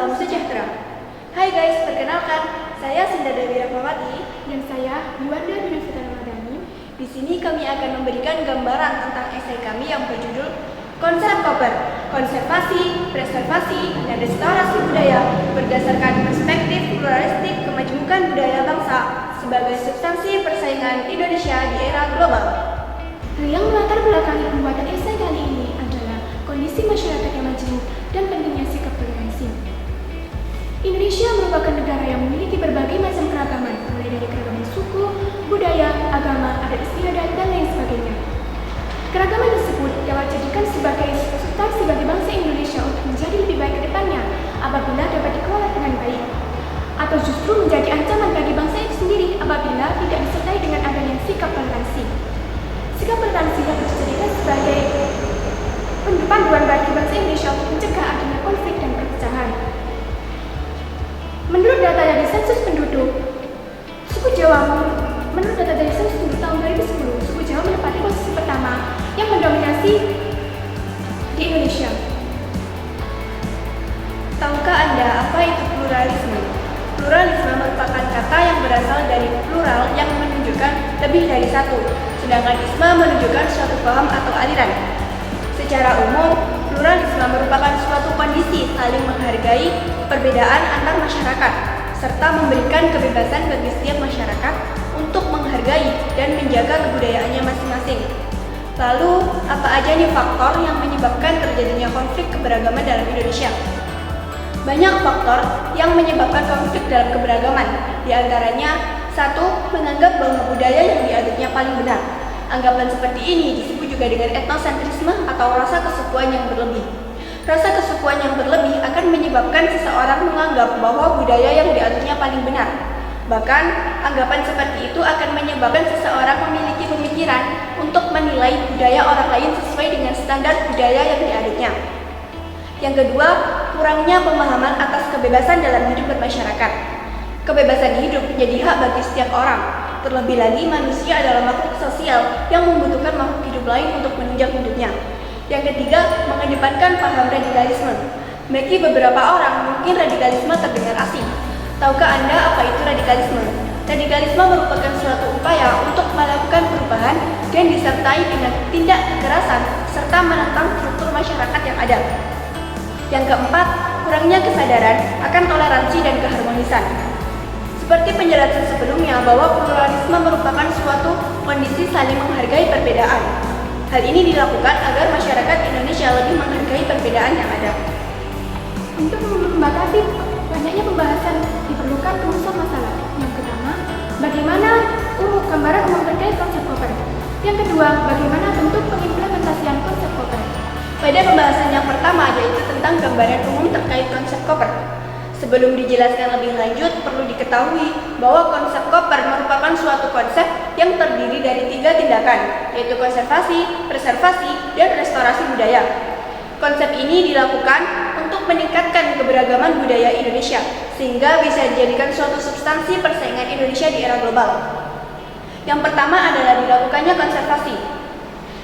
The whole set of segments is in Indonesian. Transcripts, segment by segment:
salam sejahtera. Hai guys, perkenalkan, saya Sinda Dewi Rahmawati Dan saya, Yuanda Binafita Ramadhani. Di sini kami akan memberikan gambaran tentang esai kami yang berjudul Konsep Koper, Konservasi, Preservasi, dan Restorasi Budaya berdasarkan perspektif pluralistik kemajemukan budaya bangsa sebagai substansi persaingan Indonesia di era global. Hal yang melatar belakangi pembuatan esai kali ini adalah kondisi masyarakat yang majemuk dan pentingnya sikap toleransi. Indonesia merupakan negara yang memiliki berbagai macam keragaman, mulai dari keragaman suku, budaya, agama, adat istiadat, dan lain sebagainya. Keragaman tersebut dapat dijadikan sebagai substansi bagi bangsa Indonesia untuk menjadi lebih baik ke depannya apabila dapat dikelola dengan baik, atau justru menjadi ancaman bagi bangsa itu sendiri apabila tidak disertai dengan adanya sikap toleransi. Sikap toleransi dapat dijadikan sebagai panduan bagi bangsa Indonesia untuk mencegah adanya konflik dan perpecahan. Menurut data dari sensus penduduk, menurut data dari sensus penduduk tahun 2010, suku Jawa menempati posisi pertama yang mendominasi di Indonesia. Tahukah Anda apa itu pluralisme? Pluralisme merupakan kata yang berasal dari plural yang menunjukkan lebih dari satu, sedangkan isme menunjukkan suatu paham atau aliran. Secara umum, pluralisme merupakan suatu kondisi saling menghargai perbedaan antar masyarakat, serta memberikan kebebasan bagi setiap masyarakat untuk menghargai dan menjaga kebudayaannya masing-masing. Lalu, apa aja nih faktor yang menyebabkan terjadinya konflik keberagaman dalam Indonesia? Banyak faktor yang menyebabkan konflik dalam keberagaman, di antaranya 1. Menganggap bahwa budaya yang dianutnya paling benar. Anggapan seperti ini disebut juga dengan etnosentrisme atau rasa kesukuan yang berlebih. Rasa kesukuan yang berlebih akan menyebabkan seseorang menganggap bahwa budaya yang dianutnya paling benar. Bahkan, anggapan seperti itu akan menyebabkan seseorang memiliki pemikiran untuk menilai budaya orang lain sesuai dengan standar budaya yang dianutnya. Yang kedua, kurangnya pemahaman atas kebebasan dalam hidup bermasyarakat. Kebebasan hidup menjadi hak bagi setiap orang. Terlebih lagi, manusia adalah makhluk sosial yang membutuhkan makhluk hidup lain untuk menunjang hidupnya. Yang ketiga, mengedepankan paham radikalisme. Bagi beberapa orang, mungkin radikalisme terdengar asing. Tahukah Anda apa itu radikalisme? Radikalisme merupakan suatu upaya untuk melakukan perubahan dan disertai dengan tindak kekerasan serta menentang struktur masyarakat yang ada. Yang keempat, kurangnya kesadaran akan toleransi dan keharmonisan. Seperti penjelasan sebelumnya bahwa pluralisme merupakan suatu kondisi saling menghargai perbedaan. Hal ini dilakukan agar masyarakat Indonesia lebih menghargai perbedaan yang ada. Untuk membatasi banyaknya pembahasan diperlukan rumusan masalah. Yang pertama, bagaimana gambaran umum terkait konsep Koper. Yang kedua, bagaimana bentuk pengimplementasian konsep Koper. Pada pembahasan yang pertama, yaitu tentang gambaran umum terkait konsep Koper. Sebelum dijelaskan lebih lanjut, perlu diketahui bahwa konsep Koper merupakan suatu konsep yang terdiri dari 3 tindakan, yaitu konservasi, preservasi, dan restorasi budaya. Konsep ini dilakukan untuk meningkatkan keberagaman budaya Indonesia, sehingga bisa dijadikan suatu substansi persaingan Indonesia di era global. Yang pertama adalah dilakukannya konservasi.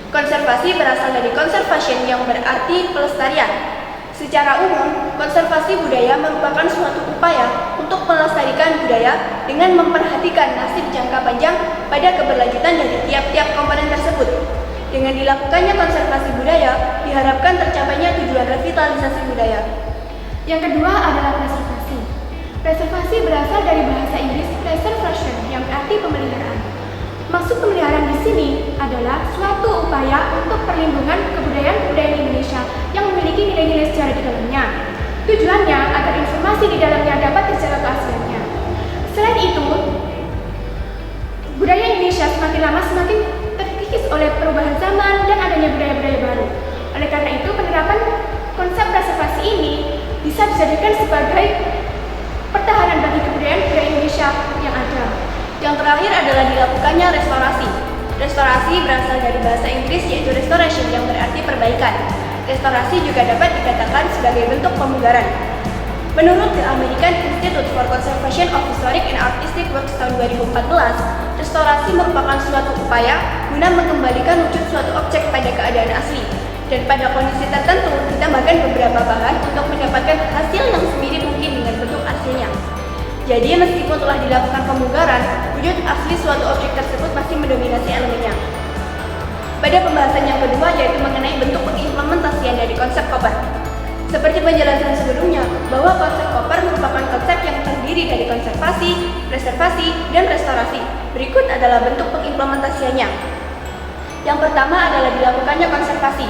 Konservasi berasal dari conservation yang berarti pelestarian. Secara umum, konservasi budaya merupakan suatu upaya untuk melestarikan budaya dengan memperhatikan nasib jangka panjang pada keberlanjutan dari tiap-tiap komponen tersebut. Dengan dilakukannya konservasi budaya, diharapkan tercapainya tujuan revitalisasi budaya. Yang kedua adalah preservasi. Preservasi berasal dari bahasa Inggris preservation yang berarti pemeliharaan. Maksud pemeliharaan di sini adalah suatu upaya untuk perlindungan kebudayaan Indonesia yang memiliki nilai-nilai sejarah di dalamnya. Tujuannya agar informasi di dalamnya dapat terjaga keasliannya. Selain itu, budaya Indonesia semakin lama semakin terkikis oleh perubahan zaman dan adanya budaya-budaya baru. Oleh karena itu, penerapan konsep preservasi ini bisa dijadikan sebagai pertahanan bagi kebudayaan Indonesia yang ada. Yang terakhir adalah dilakukannya restorasi. Restorasi berasal dari bahasa Inggris yaitu restoration yang berarti perbaikan. Restorasi juga dapat dikatakan sebagai bentuk pemugaran. Menurut The American Institute for Conservation of Historic and Artistic Works tahun 2014, restorasi merupakan suatu upaya guna mengembalikan wujud suatu objek pada keadaan asli. Dan pada kondisi tertentu ditambahkan beberapa bahan untuk mendapatkan hasil yang semirip mungkin asli suatu objek tersebut masih mendominasi elemennya. Pada pembahasan yang kedua yaitu mengenai bentuk pengimplementasian dari konsep Koper. Seperti penjelasan sebelumnya, bahwa konsep Koper merupakan konsep yang terdiri dari konservasi, preservasi, dan restorasi. Berikut adalah bentuk pengimplementasiannya. Yang pertama adalah dilakukannya konservasi.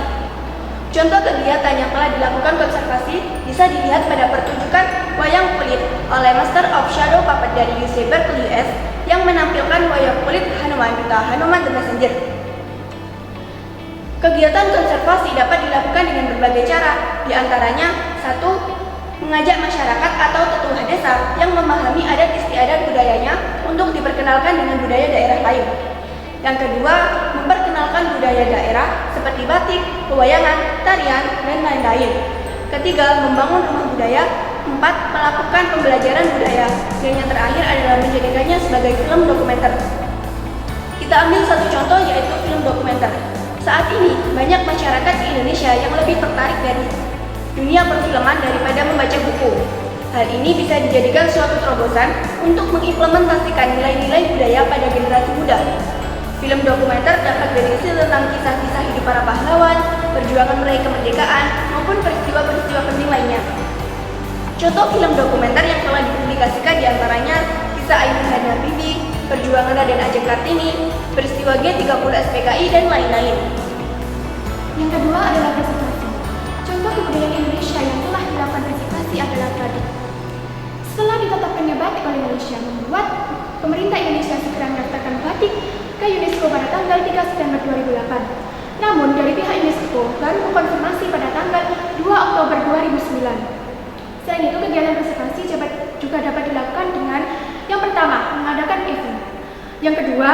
Contoh kegiatan yang telah dilakukan konservasi bisa dilihat pada pertunjukan wayang kulit oleh Master of Shadow Puppet dari UC Berkeley US yang menampilkan wayang kulit Hanuman duta Hanuman the Messenger. Kegiatan konservasi dapat dilakukan dengan berbagai cara, di antaranya 1. Mengajak masyarakat atau tetua desa yang memahami adat istiadat budayanya untuk diperkenalkan dengan budaya daerah lain. Yang kedua, memperkenalkan budaya daerah seperti batik, pewayangan, tarian, dan lain-lain. Ketiga, membangun rumah budaya. 4. Melakukan pembelajaran budaya. Dan yang terakhir adalah menjadikannya sebagai film dokumenter. Kita ambil satu contoh yaitu film dokumenter. Saat ini, banyak masyarakat di Indonesia yang lebih tertarik dari dunia perfilman daripada membaca buku. Hal ini bisa dijadikan suatu terobosan untuk mengimplementasikan nilai-nilai budaya pada generasi muda. Film dokumenter dapat berisi tentang kisah-kisah hidup para pahlawan, perjuangan meraih kemerdekaan, maupun peristiwa-peristiwa penting lainnya. Contoh film dokumenter yang telah dipublikasikan diantaranya Kisah Ainun Habibie, Perjuangan Raden Ajeng Kartini, peristiwa G30 SPKI, dan lain-lain. Yang kedua adalah preservasi. Contoh kebudayaan Indonesia yang telah dilakukan preservasi adalah batik. Setelah ditetapkannya batik oleh Malaysia, membuat pemerintah Indonesia segera mendaftarkan batik ke UNESCO pada tanggal 3 September 2008. Namun, dari pihak UNESCO baru mengkonfirmasi pada tanggal 2 Oktober 2009. Selain itu, kegiatan preservasi juga dapat dilakukan dengan yang pertama, mengadakan event. Yang kedua,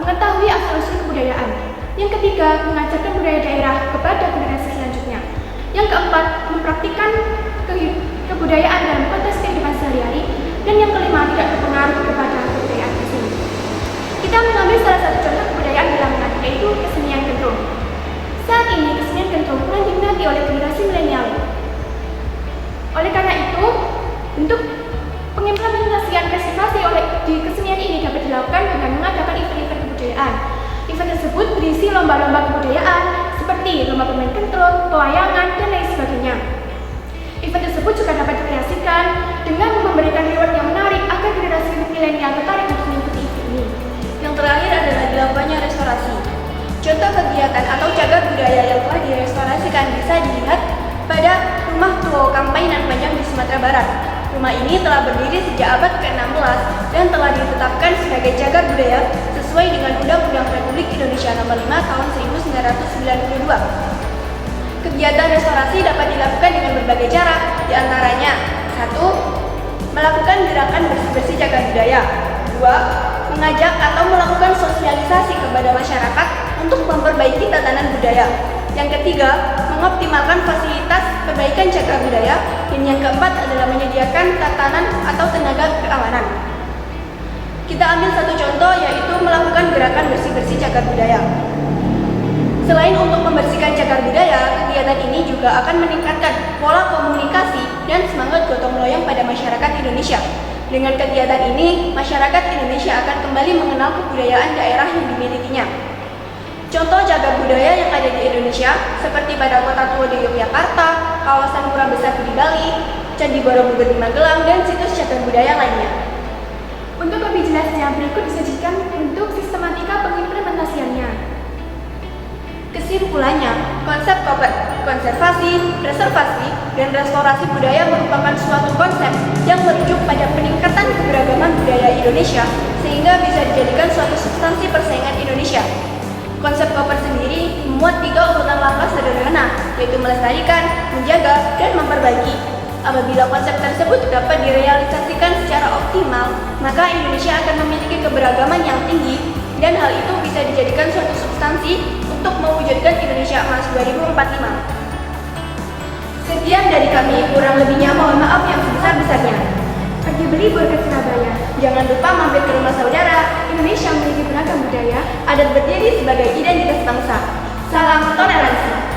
mengetahui asal-usul kebudayaan. Yang ketiga, mengajarkan budaya daerah kepada generasi selanjutnya. Yang keempat, mempraktikkan kebudayaan dalam konteks kehidupan sehari-hari. Dan yang kelima, tidak terpengaruh kepada kebudayaan asing. Kita mengambil salah satu contoh kebudayaan di Lamongan, yaitu kesenian gentrong. Saat ini, kesenian gentrong kurang diminati oleh generasi milenial. Oleh karena itu, untuk pengimplementasian preservasi di kesenian ini dapat dilakukan dengan mengadakan event-event kebudayaan. Event tersebut berisi lomba-lomba kebudayaan seperti lomba permain kentrong, pewayangan, dan lain sebagainya. Event tersebut juga dapat dikreasikan dengan memberikan reward yang menarik agar generasi milenial tertarik untuk mengikuti event ini. Yang terakhir adalah dilakukannya restorasi. Contoh kegiatan atau cagar budaya yang telah direstorasikan bisa dilihat pada Rumah Tuo Kampainan Panjang di Sumatera Barat. Rumah ini telah berdiri sejak abad ke-16 dan telah ditetapkan sebagai cagar budaya sesuai dengan Undang-Undang Republik Indonesia Nomor 5 Tahun 1992. Kegiatan restorasi dapat dilakukan dengan berbagai cara, di antaranya 1. Melakukan gerakan bersih-bersih cagar budaya. 2. Mengajak atau melakukan sosialisasi kepada masyarakat untuk memperbaiki tatanan budaya. Yang ketiga, mengoptimalkan fasilitas perbaikan cagar budaya. Dan yang keempat adalah menyediakan tatanan atau tenaga keamanan. Kita ambil satu contoh yaitu melakukan gerakan bersih-bersih cagar budaya. Selain untuk membersihkan cagar budaya, kegiatan ini juga akan meningkatkan pola komunikasi dan semangat gotong royong pada masyarakat Indonesia. Dengan kegiatan ini, masyarakat Indonesia akan kembali mengenal kebudayaan daerah yang dimilikinya. Contoh cagar budaya yang ada di Indonesia seperti pada Kota Tua di Yogyakarta, kawasan Pura Besar di Bali, Candi Borobudur di Magelang, dan situs cagar budaya lainnya. Untuk lebih jelasnya, berikut disajikan untuk sistematika pengimplementasiannya. Kesimpulannya, konsep Koper, konservasi, preservasi, dan restorasi budaya merupakan suatu konsep yang merujuk pada peningkatan keberagaman budaya Indonesia sehingga bisa dijadikan suatu substansi persaingan Indonesia. Konsep Koper sendiri memuat 3 urutan langkah sederhana, yaitu melestarikan, menjaga, dan memperbaiki. Apabila konsep tersebut dapat direalisasikan secara optimal, maka Indonesia akan memiliki keberagaman yang tinggi, dan hal itu bisa dijadikan suatu substansi untuk mewujudkan Indonesia Emas 2045. Sekian dari kami, kurang lebihnya mohon maaf yang sebesar-besarnya. Pergi berlibur ke Surabaya. Jangan lupa mampir ke rumah saudara. Indonesia memiliki beragam budaya. Adat berdiri sebagai identitas bangsa. Salam toleransi.